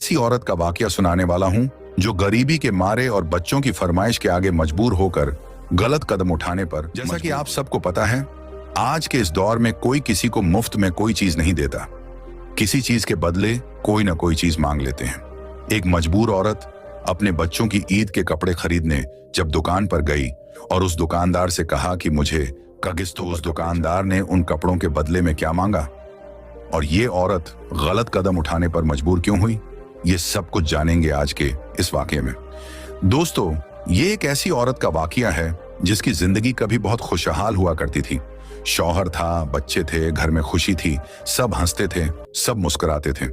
ऐसी औरत का वाकया सुनाने वाला हूं जो गरीबी के मारे और बच्चों की फरमाइश के आगे मजबूर होकर गलत कदम उठाने पर, जैसा कि आप सबको पता है, आज के इस दौर में कोई किसी को मुफ्त में कोई चीज नहीं देता। किसी चीज के बदले कोई ना कोई चीज मांग लेते हैं। एक मजबूर औरत अपने बच्चों की ईद के कपड़े खरीदने जब दुकान पर गई और उस दुकानदार से कहा कि मुझे कगिस, तो उस दुकानदार ने उन कपड़ों के बदले में क्या मांगा और ये औरत गलत कदम उठाने पर मजबूर क्यों हुई, ये सब कुछ जानेंगे आज के इस वाकये में। दोस्तों, ये एक ऐसी औरत का वाकया है जिसकी जिंदगी कभी बहुत खुशहाल हुआ करती थी। शौहर था, बच्चे थे, घर में खुशी थी, सब हंसते थे, सब मुस्कुराते थे।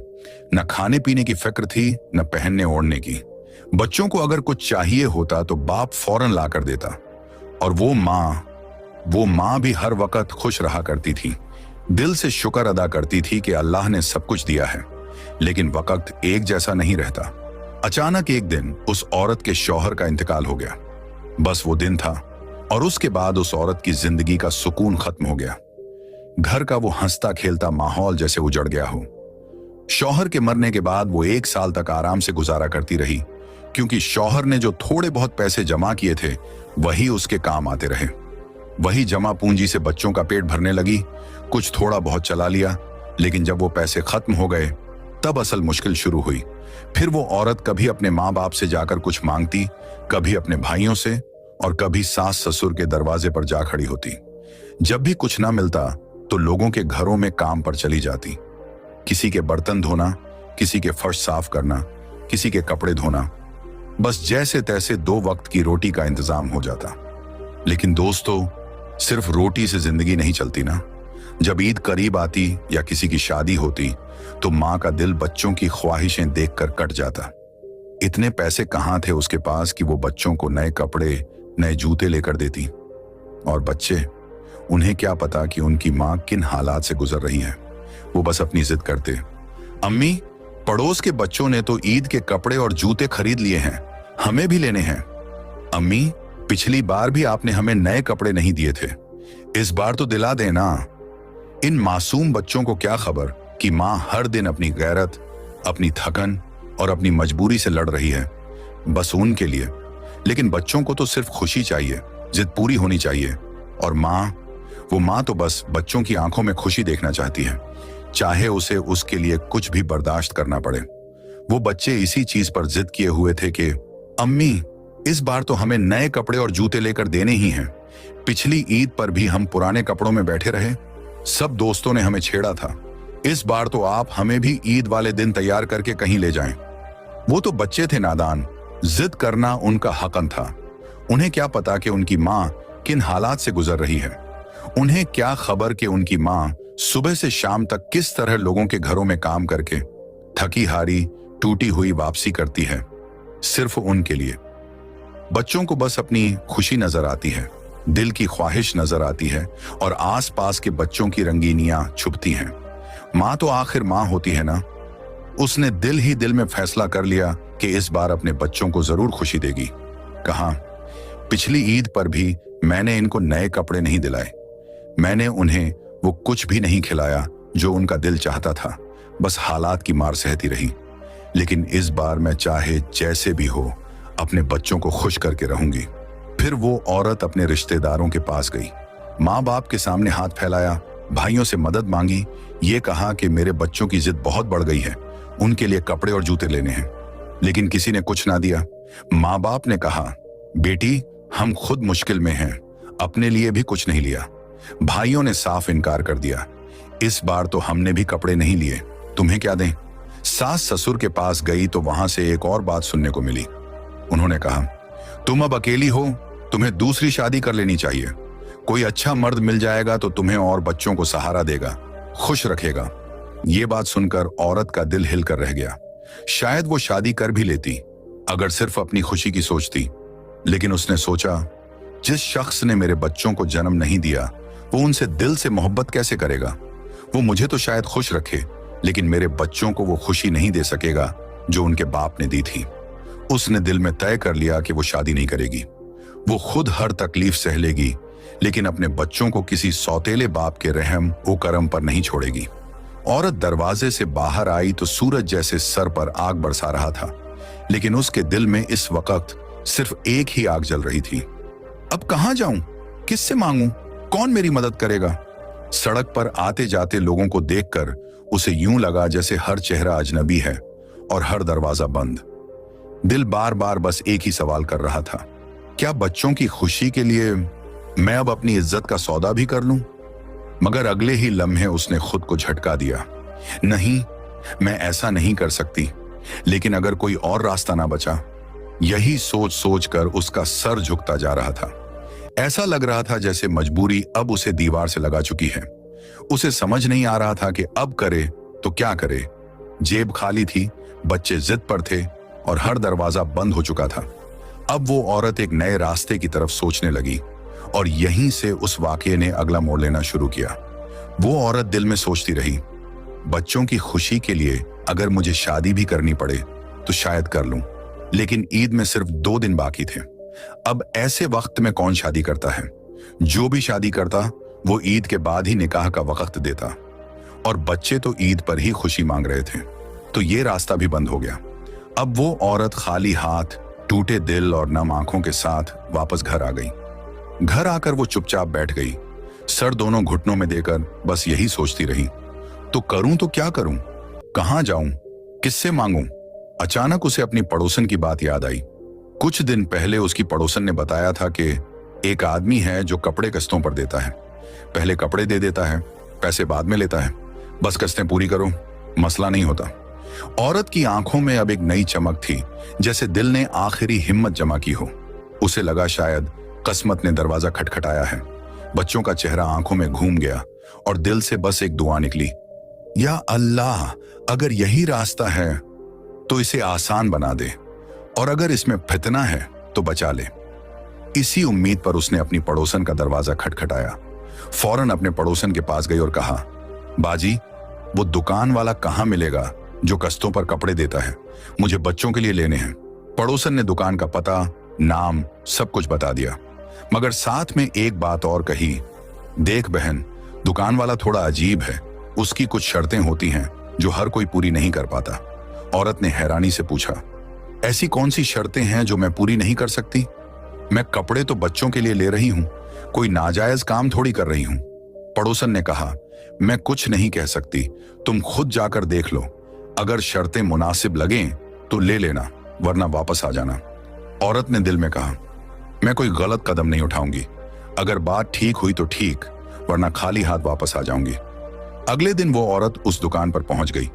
न खाने पीने की फिक्र थी, न पहनने ओढ़ने की। बच्चों को अगर कुछ चाहिए होता तो बाप फौरन ला कर देता। और वो माँ भी हर वक्त खुश रहा करती थी, दिल से शुक्र अदा करती थी कि अल्लाह ने सब कुछ दिया है। लेकिन वक्त एक जैसा नहीं रहता। अचानक एक दिन उस औरत के शौहर का इंतकाल हो गया। बस वो दिन था और उसके बाद उस औरत की जिंदगी का सुकून खत्म हो गया। घर का वो हंसता खेलता माहौल जैसे उजड़ गया हो। शौहर के मरने के बाद वो 1 साल तक आराम से गुजारा करती रही, क्योंकि शौहर ने जो थोड़े बहुत पैसे जमा किए थे वही उसके काम आते रहे। वही जमा पूंजी से बच्चों का पेट भरने लगी। कुछ थोड़ा बहुत चला लिया, लेकिन जब वो पैसे खत्म हो गए तब असल मुश्किल शुरू हुई। फिर वो औरत कभी अपने माँ बाप से जाकर कुछ मांगती, कभी अपने भाइयों से, और कभी सास ससुर के दरवाजे पर जा खड़ी होती। जब भी कुछ ना मिलता तो लोगों के घरों में काम पर चली जाती। किसी के बर्तन धोना, किसी के फर्श साफ करना, किसी के कपड़े धोना। बस जैसे तैसे 2 वक्त की रोटी का इंतजाम हो जाता। लेकिन दोस्तों, सिर्फ रोटी से जिंदगी नहीं चलती ना। जब ईद करीब आती या किसी की शादी होती तो माँ का दिल बच्चों की ख्वाहिशें देखकर कट जाता। इतने पैसे कहाँ थे उसके पास कि वो बच्चों को नए कपड़े, नए जूते लेकर देती। और बच्चे, उन्हें क्या पता कि उनकी माँ किन हालात से गुजर रही है। वो बस अपनी जिद करते, अम्मी, पड़ोस के बच्चों ने तो ईद के कपड़े और जूते खरीद लिए हैं, हमें भी लेने हैं। अम्मी, पिछली बार भी आपने हमें नए कपड़े नहीं दिए थे, इस बार तो दिला देना। इन मासूम बच्चों को क्या खबर कि माँ हर दिन अपनी गैरत, अपनी थकन और अपनी मजबूरी से लड़ रही है, बस उनके लिए। लेकिन बच्चों को तो सिर्फ खुशी चाहिए, जिद पूरी होनी चाहिए। और वो माँ तो बस बच्चों की आंखों में खुशी देखना चाहती है, चाहे उसे उसके लिए कुछ भी बर्दाश्त करना पड़े। वो बच्चे इसी चीज पर जिद किए हुए थे कि अम्मी, इस बार तो हमें नए कपड़े और जूते लेकर देने ही हैं। पिछली ईद पर भी हम पुराने कपड़ों में बैठे रहे, सब दोस्तों ने हमें छेड़ा था। इस बार तो आप हमें भी ईद वाले दिन तैयार करके कहीं ले जाएं। वो तो बच्चे थे नादान, जिद करना उनका हकन था। उन्हें क्या पता कि उनकी माँ किन हालात से गुजर रही है। उन्हें क्या खबर कि उनकी माँ सुबह से शाम तक किस तरह लोगों के घरों में काम करके थकी हारी, टूटी हुई वापसी करती है, सिर्फ उनके लिए। बच्चों को बस अपनी खुशी नजर आती है, दिल की ख्वाहिश नजर आती है, और आसपास के बच्चों की रंगीनियां छुपती हैं। माँ तो आखिर माँ होती है ना। उसने दिल ही दिल में फैसला कर लिया कि इस बार अपने बच्चों को जरूर खुशी देगी। कहा, पिछली ईद पर भी मैंने इनको नए कपड़े नहीं दिलाए, मैंने उन्हें वो कुछ भी नहीं खिलाया जो उनका दिल चाहता था, बस हालात की मार सहती रही। लेकिन इस बार मैं चाहे जैसे भी हो अपने बच्चों को खुश करके रहूंगी। फिर वो औरत अपने रिश्तेदारों के पास गई, माँ बाप के सामने हाथ फैलाया, भाइयों से मदद मांगी, ये कहा कि मेरे बच्चों की जिद बहुत बढ़ गई है, उनके लिए कपड़े और जूते लेने हैं। लेकिन किसी ने कुछ ना दिया। माँ बाप ने कहा, बेटी, हम खुद मुश्किल में हैं, अपने लिए भी कुछ नहीं लिया। भाइयों ने साफ इनकार कर दिया, इस बार तो हमने भी कपड़े नहीं लिए, तुम्हें क्या दें। सास ससुर के पास गई तो वहां से एक और बात सुनने को मिली। उन्होंने कहा, तुम अब अकेली हो, तुम्हें दूसरी शादी कर लेनी चाहिए। कोई अच्छा मर्द मिल जाएगा तो तुम्हें और बच्चों को सहारा देगा, खुश रखेगा। ये बात सुनकर औरत का दिल हिलकर रह गया। शायद वो शादी कर भी लेती अगर सिर्फ अपनी खुशी की सोचती। लेकिन उसने सोचा, जिस शख्स ने मेरे बच्चों को जन्म नहीं दिया वो उनसे दिल से मोहब्बत कैसे करेगा। वो मुझे तो शायद खुश रखे, लेकिन मेरे बच्चों को वो खुशी नहीं दे सकेगा जो उनके बाप ने दी थी। उसने दिल में तय कर लिया कि वो शादी नहीं करेगी। वो खुद हर तकलीफ सह लेगी, लेकिन अपने बच्चों को किसी सौतेले बाप के रहम व करम पर नहीं छोड़ेगी। औरत दरवाजे से बाहर आई तो सूरज जैसे सर पर आग बरसा रहा था, लेकिन उसके दिल में इस वक्त सिर्फ एक ही आग जल रही थी। अब कहां जाऊं? किससे मांगूं? कौन मेरी मदद करेगा? सड़क पर आते जाते लोगों को देखकर उसे यूं लगा जैसे हर चेहरा अजनबी है और हर दरवाजा बंद। दिल बार बार बस एक ही सवाल कर रहा था, क्या बच्चों की खुशी के लिए मैं अब अपनी इज्जत का सौदा भी कर लूं? मगर अगले ही लम्हे उसने खुद को झटका दिया, नहीं, मैं ऐसा नहीं कर सकती। लेकिन अगर कोई और रास्ता ना बचा, यही सोच सोच कर उसका सर झुकता जा रहा था। ऐसा लग रहा था जैसे मजबूरी अब उसे दीवार से लगा चुकी है। उसे समझ नहीं आ रहा था कि अब करे तो क्या करे। जेब खाली थी, बच्चे जिद पर थे और हर दरवाजा बंद हो चुका था। अब वो औरत एक नए रास्ते की तरफ सोचने लगी और यहीं से उस वाकये ने अगला मोड़ लेना शुरू किया। वो औरत दिल में सोचती रही, बच्चों की खुशी के लिए अगर मुझे शादी भी करनी पड़े तो शायद कर लूं, लेकिन ईद में सिर्फ 2 दिन बाकी थे। अब ऐसे वक्त में कौन शादी करता है? जो भी शादी करता वो ईद के बाद ही निकाह का वक्त देता, और बच्चे तो ईद पर ही खुशी मांग रहे थे, तो ये रास्ता भी बंद हो गया। अब वो औरत खाली हाथ, टूटे दिल और नम आंखों के साथ वापस घर आ गई। घर आकर वो चुपचाप बैठ गई, सर दोनों घुटनों में देकर बस यही सोचती रही, तो करूं तो क्या करूं? कहां जाऊं? किससे मांगूं? अचानक उसे अपनी पड़ोसन की बात याद आई। कुछ दिन पहले उसकी पड़ोसन ने बताया था कि एक आदमी है जो कपड़े किस्तों पर देता है। पहले कपड़े दे देता है, पैसे बाद में लेता है, बस किस्तें पूरी करो, मसला नहीं होता। औरत की आंखों में अब एक नई चमक थी, जैसे दिल ने आखिरी हिम्मत जमा की हो। उसे लगा शायद किस्मत ने दरवाजा खटखटाया है। बच्चों का चेहरा आंखों में घूम गया और दिल से बस एक दुआ निकली, या अल्लाह, अगर यही रास्ता है तो इसे आसान बना दे, और अगर इसमें फितना है तो बचा ले। इसी उम्मीद पर उसने अपनी पड़ोसन का दरवाजा खटखटाया। फौरन अपने पड़ोसन के पास गई और कहा, बाजी, वो दुकान वाला कहां मिलेगा जो किस्तों पर कपड़े देता है? मुझे बच्चों के लिए लेने हैं। पड़ोसन ने दुकान का पता, नाम, सब कुछ बता दिया, मगर साथ में एक बात और कही, देख बहन, दुकान वाला थोड़ा अजीब है, उसकी कुछ शर्तें होती हैं जो हर कोई पूरी नहीं कर पाता। औरत ने हैरानी से पूछा, ऐसी कौन सी शर्तें हैं जो मैं पूरी नहीं कर सकती? मैं कपड़े तो बच्चों के लिए ले रही हूं, कोई नाजायज काम थोड़ी कर रही हूं। पड़ोसन ने कहा, मैं कुछ नहीं कह सकती, तुम खुद जाकर देख लो, अगर शर्तें मुनासिब लगें तो ले लेना, वरना वापस आ जाना। औरत ने दिल में कहा, मैं कोई गलत कदम नहीं उठाऊंगी, अगर बात ठीक हुई तो ठीक, वरना खाली हाथ वापस आ जाऊंगी। अगले दिन वो औरत उस दुकान पर पहुंच गई।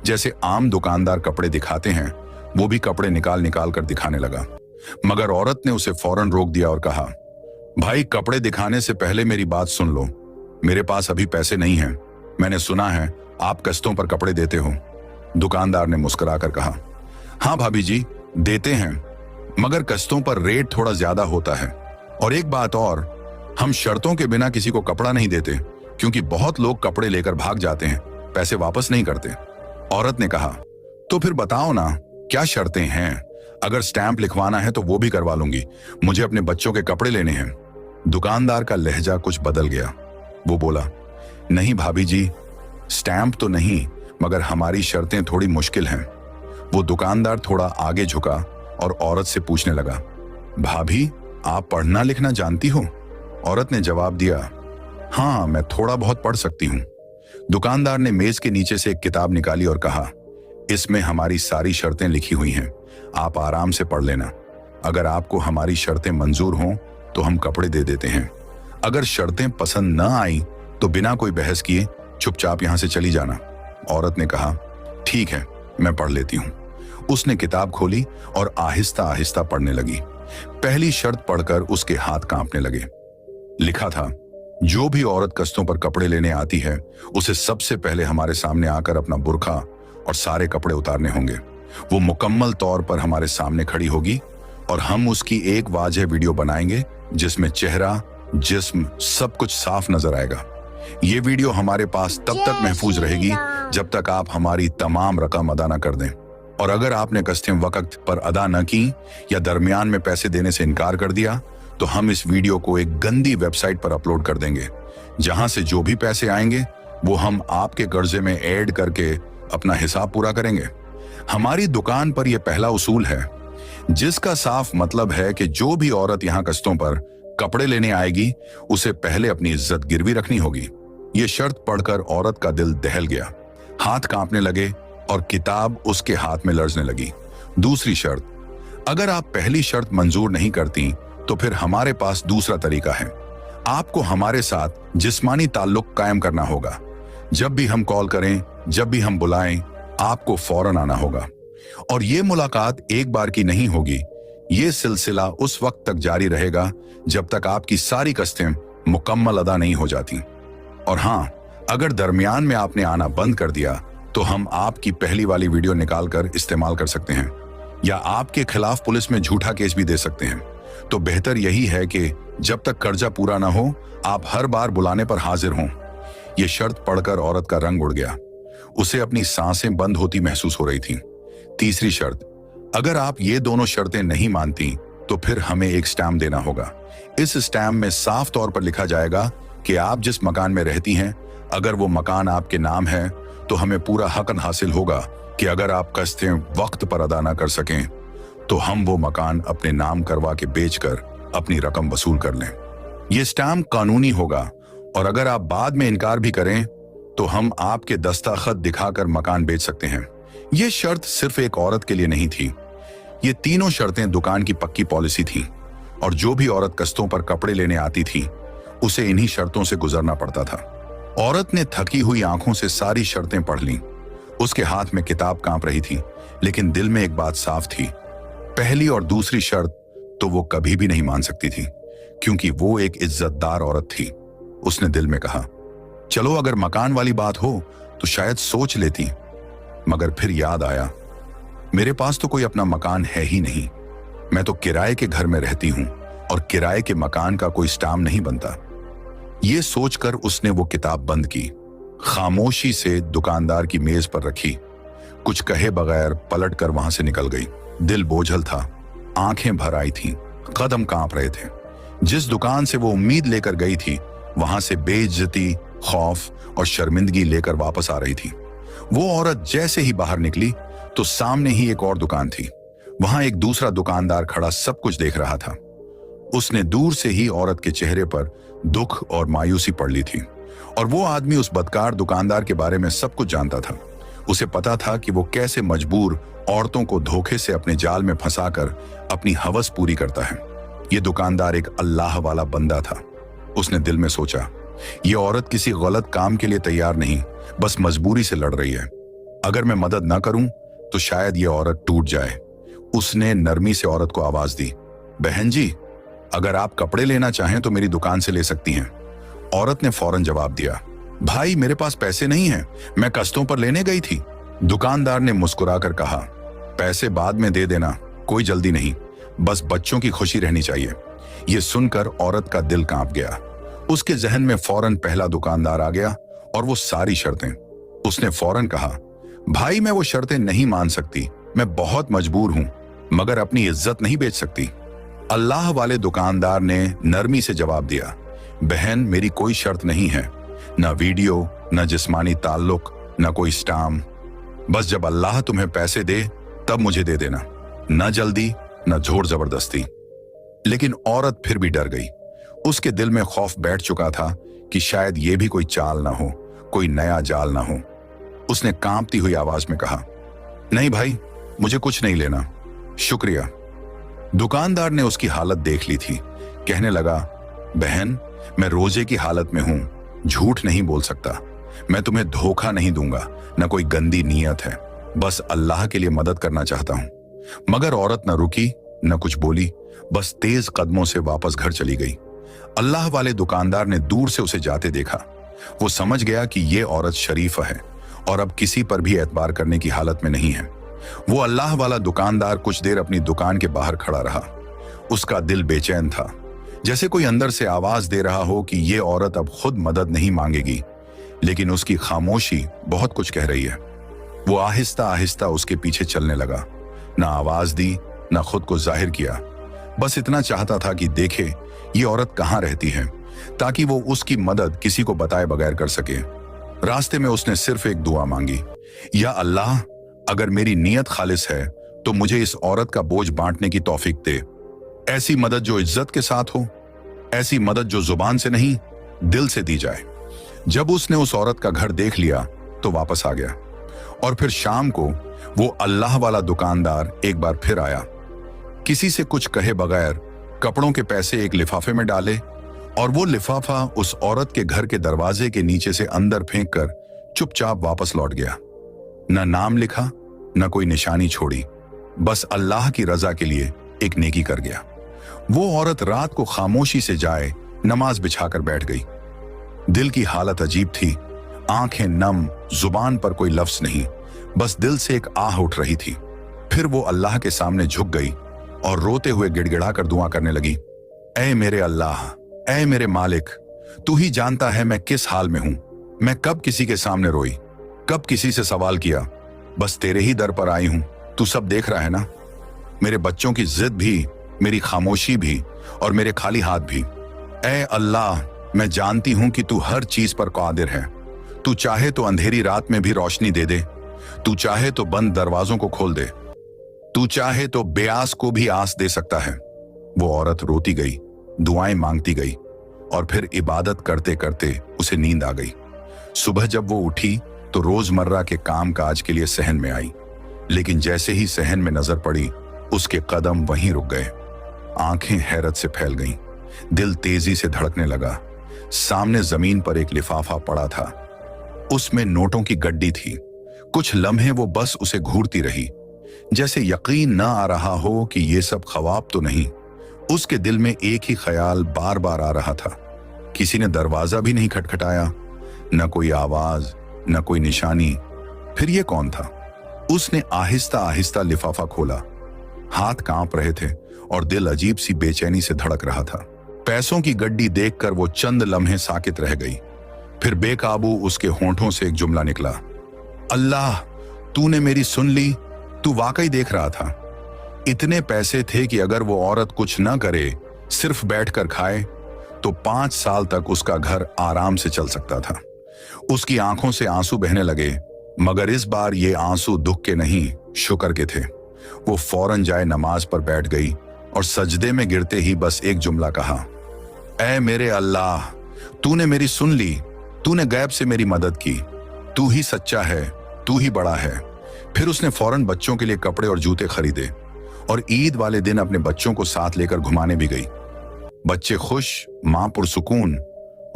जैसे आम दुकानदार कपड़े दिखाते हैं, वो भी कपड़े निकाल निकाल कर दिखाने लगा, मगर औरत ने उसे फौरन रोक दिया और कहा, भाई, कपड़े दिखाने से पहले मेरी बात सुन लो, मेरे पास अभी पैसे नहीं हैं। मैंने सुना है आप किस्तों पर कपड़े देते हो। दुकानदार ने मुस्कुराकर कहा, हाँ भाभी जी, देते हैं, मगर किस्तों पर रेट थोड़ा ज्यादा होता है, और एक बात और, हम शर्तों के बिना किसी को कपड़ा नहीं देते, क्योंकि बहुत लोग कपड़े लेकर भाग जाते हैं, पैसे वापस नहीं करते। औरत ने कहा, तो फिर बताओ ना, क्या शर्तें हैं? अगर स्टैंप लिखवाना है तो वो भी करवा लूंगी, मुझे अपने बच्चों के कपड़े लेने हैं। दुकानदार का लहजा कुछ बदल गया। वो बोला, नहीं भाभी जी, स्टैंप तो नहीं, मगर हमारी शर्तें थोड़ी मुश्किल हैं। वो दुकानदार थोड़ा आगे झुका और औरत से पूछने लगा, भाभी, आप पढ़ना लिखना जानती हो? औरत ने जवाब दिया, हाँ, मैं थोड़ा बहुत पढ़ सकती हूँ। दुकानदार ने मेज के नीचे से एक किताब निकाली और कहा, इसमें हमारी सारी शर्तें लिखी हुई हैं, आप आराम से पढ़ लेना। अगर आपको हमारी शर्तें मंजूर हों तो हम कपड़े दे देते हैं, अगर शर्तें पसंद न आई तो बिना कोई बहस किए चुपचाप यहां से चली जाना। औरत ने कहा, ठीक है, मैं पढ़ लेती हूँ। उसने किताब खोली और आहिस्ता आहिस्ता पढ़ने लगी। पहली शर्त पढ़कर उसके हाथ कांपने लगे। लिखा था, जो भी औरत किस्तों पर कपड़े लेने आती है, उसे सबसे पहले हमारे सामने आकर अपना बुर्का और सारे कपड़े उतारने होंगे। वो मुकम्मल तौर पर हमारे सामने खड़ी होगी और हम उसकी एक वाज़ेह वीडियो बनाएंगे जिसमें चेहरा, जिस्म सब कुछ साफ नजर आएगा। ये वीडियो हमारे पास तब तक महफूज रहेगी जब तक आप हमारी तमाम रकम अदा न कर दें, और अगर आपने किस्तें वक्त पर अदा न की या दरमियान में पैसे देने से इनकार कर दिया तो हम इस वीडियो को एक गंदी वेबसाइट पर अपलोड कर देंगे, जहां से जो भी पैसे आएंगे वो हम आपके कर्जे में ऐड करके अपना हिसाब पूरा करेंगे। हमारी दुकान पर यह पहला उसूल है, जिसका साफ मतलब है कि जो भी औरत यहां किस्तों पर कपड़े लेने आएगी उसे पहले अपनी इज्जत गिरवी रखनी होगी। ये शर्त पढ़कर औरत का दिल दहल गया, हाथ कांपने लगे और किताब उसके हाथ में लर्जने लगी। दूसरी शर्त, अगर आप पहली शर्त मंजूर नहीं करती तो फिर हमारे पास दूसरा तरीका है। आपको हमारे साथ जिस्मानी ताल्लुक कायम करना होगा। जब भी हम कॉल करें, जब भी हम बुलाएं, आपको फौरन आना होगा। और ये मुलाकात एक बार की नहीं होगी। ये सिलसिला उस वक्त तक जारी रहेगा जब तक आपकी सारी किस्तें मुकम्मल अदा नहीं हो जाती। और हाँ, अगर दरमियान में आपने आना बंद कर दिया तो हम आपकी पहली वाली वीडियो निकालकर इस्तेमाल कर सकते हैं या आपके खिलाफ पुलिस में झूठा केस भी दे सकते हैं। तो बेहतर यही है कि जब तक कर्जा पूरा ना हो आप हर बार बुलाने पर हाजिर हों। यह शर्त पढ़कर औरत का रंग उड़ गया। उसे अपनी सांसें बंद होती महसूस हो रही थीं। तीसरी शर्त, अगर आप ये दोनों शर्तें नहीं मानती तो फिर हमें एक स्टैम्प देना होगा। इस स्टैम्प में साफ तौर पर लिखा जाएगा कि आप जिस मकान में रहती हैं, अगर वो मकान आपके नाम है तो हमें पूरा हक हासिल होगा कि अगर आप किस्तें वक्त पर अदा ना कर सकें तो हम वो मकान अपने नाम करवा के बेचकर अपनी रकम वसूल कर लें। ये स्टैम्प कानूनी होगा और अगर आप बाद में इनकार भी करें तो हम आपके दस्तखत दिखाकर मकान बेच सकते हैं। ये शर्त सिर्फ एक औरत के लिए नहीं थी, ये तीनों शर्तें दुकान की पक्की पॉलिसी थी और जो भी औरत किस्तों पर कपड़े लेने आती थी उसे इन्हीं शर्तों से गुजरना पड़ता था। औरत ने थकी हुई आंखों से सारी शर्तें पढ़ लीं। उसके हाथ में किताब कांप रही थी, लेकिन दिल में एक बात साफ थी, पहली और दूसरी शर्त तो वो कभी भी नहीं मान सकती थी, क्योंकि वो एक इज्जतदार औरत थी। उसने दिल में कहा, चलो अगर मकान वाली बात हो तो शायद सोच लेती, मगर फिर याद आया, मेरे पास तो कोई अपना मकान है ही नहीं। मैं तो किराए के घर में रहती हूं और किराए के मकान का कोई स्टाम्प नहीं बनता। ये सोचकर उसने वो किताब बंद की, खामोशी से दुकानदार की मेज पर रखी, कुछ कहे बगैर पलटकर वहां से निकल गई। दिल बोझल था, आंखें भर आई थीं, कदम कांप रहे थे। जिस दुकान से वो उम्मीद लेकर गई थी वहां से बेइज्जती, खौफ और शर्मिंदगी लेकर वापस आ रही थी। वो औरत जैसे ही बाहर निकली तो सामने ही एक और दुकान थी। वहां एक दूसरा दुकानदार खड़ा सब कुछ देख रहा था। उसने दूर से ही औरत के चेहरे पर दुख और मायूसी पड़ ली थी और वो आदमी उस बदकार दुकानदार के बारे में सब कुछ जानता था। उसे पता था कि वो कैसे मजबूर औरतों को धोखे से अपने जाल में फंसाकर अपनी हवस पूरी करता है। ये दुकानदार एक अल्लाह वाला बंदा था। उसने दिल में सोचा, ये औरत किसी गलत काम के लिए तैयार नहीं, बस मजबूरी से लड़ रही है। अगर मैं मदद ना करूं तो शायद ये औरत टूट जाए। उसने नरमी से औरत को आवाज दी, बहन जी, अगर आप कपड़े लेना चाहें तो मेरी दुकान से ले सकती हैं। औरत ने फौरन जवाब दिया, भाई मेरे पास पैसे नहीं हैं, मैं किस्तों पर लेने गई थी। दुकानदार ने मुस्कुराकर कहा, पैसे बाद में दे देना, कोई जल्दी नहीं, बस बच्चों की खुशी रहनी चाहिए। ये सुनकर औरत का दिल कांप गया। उसके जहन में फौरन पहला दुकानदार आ गया और वो सारी शर्तें। उसने फौरन कहा, भाई मैं वो शर्तें नहीं मान सकती, मैं बहुत मजबूर हूं, मगर अपनी इज्जत नहीं बेच सकती। अल्लाह वाले दुकानदार ने नरमी से जवाब दिया, बहन मेरी कोई शर्त नहीं है, न वीडियो, न जिस्मानी ताल्लुक, न कोई स्टाम्प। बस जब अल्लाह तुम्हें पैसे दे तब मुझे दे देना, न जल्दी न जोर जबरदस्ती। लेकिन औरत फिर भी डर गई। उसके दिल में खौफ बैठ चुका था कि शायद ये भी कोई चाल ना हो, कोई नया जाल ना हो। उसने कांपती हुई आवाज में कहा, नहीं भाई, मुझे कुछ नहीं लेना, शुक्रिया। दुकानदार ने उसकी हालत देख ली थी। कहने लगा, बहन मैं रोजे की हालत में हूं, झूठ नहीं बोल सकता, मैं तुम्हें धोखा नहीं दूंगा, न कोई गंदी नीयत है, बस अल्लाह के लिए मदद करना चाहता हूं। मगर औरत न रुकी न कुछ बोली, बस तेज कदमों से वापस घर चली गई। अल्लाह वाले दुकानदार ने दूर से उसे जाते देखा। वो समझ गया कि ये औरत शरीफा है और अब किसी पर भी एतबार करने की हालत में नहीं है। वो अल्लाह वाला दुकानदार कुछ देर अपनी दुकान के बाहर खड़ा रहा। उसका दिल बेचैन था, जैसे कोई अंदर से आवाज दे रहा हो कि ये औरत अब खुद मदद नहीं मांगेगी, लेकिन उसकी खामोशी बहुत कुछ कह रही है। वो आहिस्ता आहिस्ता उसके पीछे चलने लगा, ना आवाज दी ना खुद को जाहिर किया, बस इतना चाहता था कि देखे ये औरत कहाँ रहती है, ताकि वो उसकी मदद किसी को बताए बगैर कर सके। रास्ते में उसने सिर्फ एक दुआ मांगी, या अल्लाह, अगर मेरी नीयत खालिस है तो मुझे इस औरत का बोझ बांटने की तौफीक दे। ऐसी मदद जो इज्जत के साथ हो, ऐसी मदद जो जुबान से नहीं दिल से दी जाए। जब उसने उस औरत का घर देख लिया तो वापस आ गया, और फिर शाम को वो अल्लाह वाला दुकानदार एक बार फिर आया। किसी से कुछ कहे बगैर कपड़ों के पैसे एक लिफाफे में डाले, और वो लिफाफा उस औरत के घर के दरवाजे के नीचे से अंदर फेंक कर चुपचाप वापस लौट गया। न नाम लिखा, न कोई निशानी छोड़ी, बस अल्लाह की रजा के लिए एक नेकी कर गया। वो औरत रात को खामोशी से जाए नमाज बिछाकर बैठ गई। दिल की हालत अजीब थी, आंखें नम, जुबान पर कोई लफ्ज नहीं, बस दिल से एक आह उठ रही थी। फिर वो अल्लाह के सामने झुक गई और रोते हुए गिड़गिड़ा कर दुआ करने लगी, ऐ मेरे अल्लाह, ऐ मेरे मालिक, तू ही जानता है मैं किस हाल में हूं। मैं कब किसी के सामने रोई, कब किसी से सवाल किया, बस तेरे ही दर पर आई हूं। तू सब देख रहा है ना, मेरे बच्चों की जिद भी, मेरी खामोशी भी, और मेरे खाली हाथ भी। ऐ अल्लाह, मैं जानती हूं कि तू हर चीज पर कादिर है। तू चाहे तो अंधेरी रात में भी रोशनी दे दे, तू चाहे तो बंद दरवाजों को खोल दे, तू चाहे तो बेआस को भी आस दे सकता है। वो औरत रोती गई, दुआएं मांगती गई, और फिर इबादत करते करते उसे नींद आ गई। सुबह जब वो उठी तो रोजमर्रा के काम काज के लिए सहन में आई, लेकिन जैसे ही सहन में नजर पड़ी उसके कदम वहीं रुक गए। आंखें हैरत से फैल गईं, दिल तेजी से धड़कने लगा। सामने जमीन पर एक लिफाफा पड़ा था, उसमें नोटों की गड्डी थी। कुछ लम्हे वो बस उसे घूरती रही, जैसे यकीन न आ रहा हो कि ये सब ख्वाब तो नहीं। उसके दिल में एक ही ख्याल बार बार आ रहा था। किसी ने दरवाजा भी नहीं खटखटाया, न कोई आवाज, न कोई निशानी। फिर ये कौन था? उसने आहिस्ता आहिस्ता लिफाफा खोला। हाथ कांप रहे थे और दिल अजीब सी बेचैनी से धड़क रहा था। पैसों की गड्डी देखकर वो चंद लम्हे साकित रह गई। फिर बेकाबू उसके होंठों से एक जुमला निकला, अल्लाह, तूने मेरी सुन ली, तू वाकई देख रहा था। इतने पैसे थे कि अगर वो औरत कुछ न करे, सिर्फ बैठकर खाए, तो 5 साल तक उसका घर आराम से चल सकता था। उसकी आंखों से आंसू बहने लगे, मगर इस बार ये आंसू दुख के नहीं, शुक्र के थे। वो फौरन जाए नमाज पर बैठ गई और सजदे में गिरते ही बस एक जुमला कहा, ऐ मेरे अल्लाह, तूने मेरी सुन ली, तूने गैब से मेरी मदद की, तू ही सच्चा है, तू ही बड़ा है। फिर उसने फौरन बच्चों के लिए कपड़े और जूते खरीदे और ईद वाले दिन अपने बच्चों को साथ लेकर घुमाने भी गई। बच्चे खुश, मां पुरसुकून,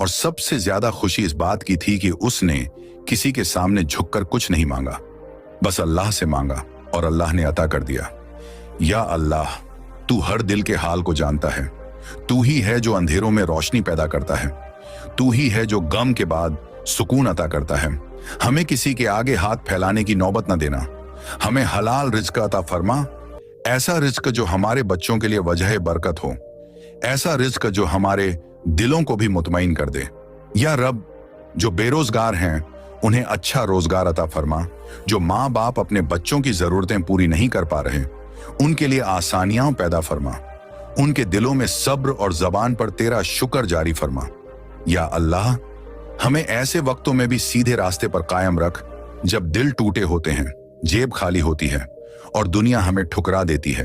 और सबसे ज्यादा खुशी इस बात की थी कि उसने किसी के सामने झुककर कुछ नहीं मांगा, बस अल्लाह से मांगा और अल्लाह ने अता कर दिया। या अल्लाह, तू हर दिल के हाल को जानता है। तू ही है जो अंधेरों में रोशनी पैदा करता है। तू ही है जो गम के बाद सुकून अता करता है। हमें किसी के आगे हाथ फैलाने की नौबत न देना। हमें हलाल रिज्क अता फरमा, ऐसा रिज्क जो हमारे बच्चों के लिए वजह बरकत हो, ऐसा रिज्क जो हमारे दिलों को भी मुतमईन कर दे। या रब, जो बेरोजगार हैं उन्हें अच्छा रोजगार अता फरमा। जो माँ बाप अपने बच्चों की जरूरतें पूरी नहीं कर पा रहे, उनके लिए आसानियां पैदा फरमा। उनके दिलों में सब्र और जबान पर तेरा शुक्र जारी फरमा। या अल्लाह, हमें ऐसे वक्तों में भी सीधे रास्ते पर कायम रख जब दिल टूटे होते हैं, जेब खाली होती है और दुनिया हमें ठुकरा देती है।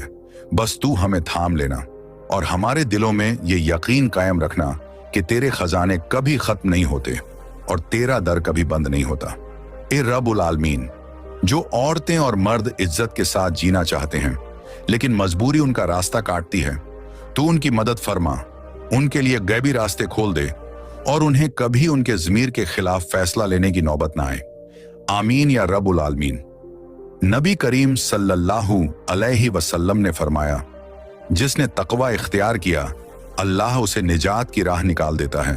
बस तू हमें थाम लेना और हमारे दिलों में ये यकीन कायम रखना कि तेरे खजाने कभी खत्म नहीं होते और तेरा दर कभी बंद नहीं होता। ए रब्बुल आलमीन, जो औरतें और मर्द इज्जत के साथ जीना चाहते हैं लेकिन मजबूरी उनका रास्ता काटती है, तू उनकी मदद फरमा, उनके लिए गैबी रास्ते खोल दे और उन्हें कभी उनके ज़मीर के खिलाफ फैसला लेने की नौबत ना आए। आमीन या रब्बुल आलमीन। नबी करीम सल्लल्लाहु अलैहि वसल्लम ने फरमाया, जिसने तकवा इख्तियार किया, अल्लाह उसे निजात की राह निकाल देता है।